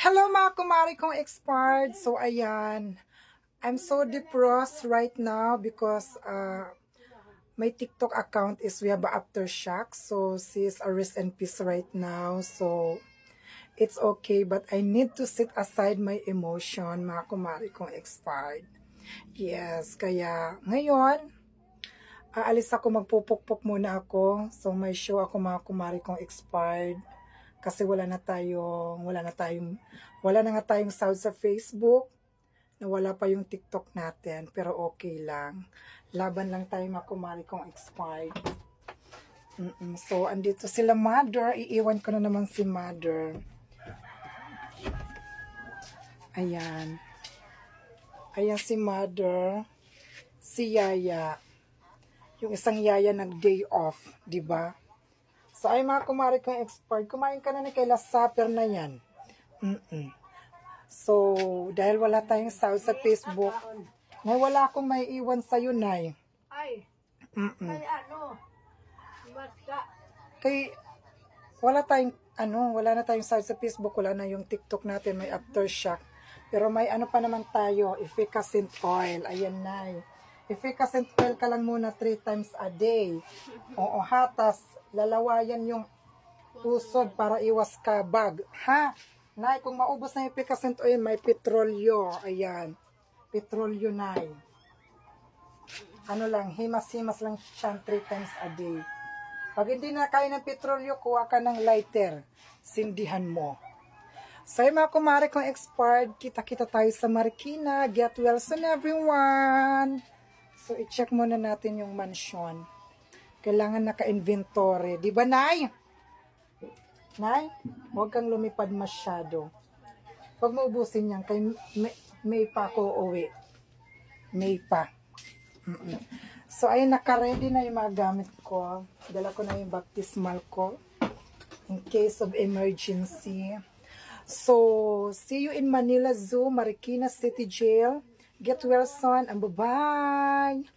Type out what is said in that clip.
Hello mga kumari kong expired. So ayan, I'm so depressed right now because my TikTok account is we have a aftershock. So she's a rest in peace right now. So it's okay but I need to set aside my emotion mga kumari kong expired. Yes, kaya ngayon aalis ako, magpupukpok muna ako. So may show ako mga kumari kong expired. Kasi wala na nga tayong sound sa Facebook, na wala pa yung TikTok natin, pero okay lang. Laban lang tayo mga kumari kong expired. So, andito sila mother, iiwan ko na naman si mother. Ayan. Ayan si mother, si yaya. Yung isang yaya nag-day off, di ba? So, ay mga kumari kong expired, kumain ka na ni Kayla Supper na yan. So, dahil wala tayong sound sa Facebook, may wala akong may iwan sa'yo, Nay. Ay, kay ano, basta, Kay, wala na tayong sound sa Facebook, wala na yung TikTok natin, may aftershock. Pero may ano pa naman tayo, efficacent oil. Ayan, Nay. Efficacent oil ka lang muna 3 times a day. Oo, hatas, lalawayan yung usod para iwas kabag. Ha? Nay, kung maubos na yung efficacent oil, may petrolyo. Ayan. Petrolyo, Nay. Ano lang, himas-himas lang siya 3 times a day. Pag hindi na kaya ng petrolyo, kuha ka ng lighter. Sindihan mo. So, yung mga kumari kong expired, kita-kita tayo sa Marikina. Get well soon, everyone! So, i-check muna natin yung mansion. Kailangan naka-inventory. Di ba, Nay? Nay, huwag kang lumipad masyado. Huwag mo ubusin yan. Kay May pa ako uwi. May pa. So, ayun, naka-ready na yung mga gamit ko. Dala ko na yung baptismal ko. In case of emergency. So, see you in Manila Zoo, Marikina City Jail. Get well soon, and bye-bye!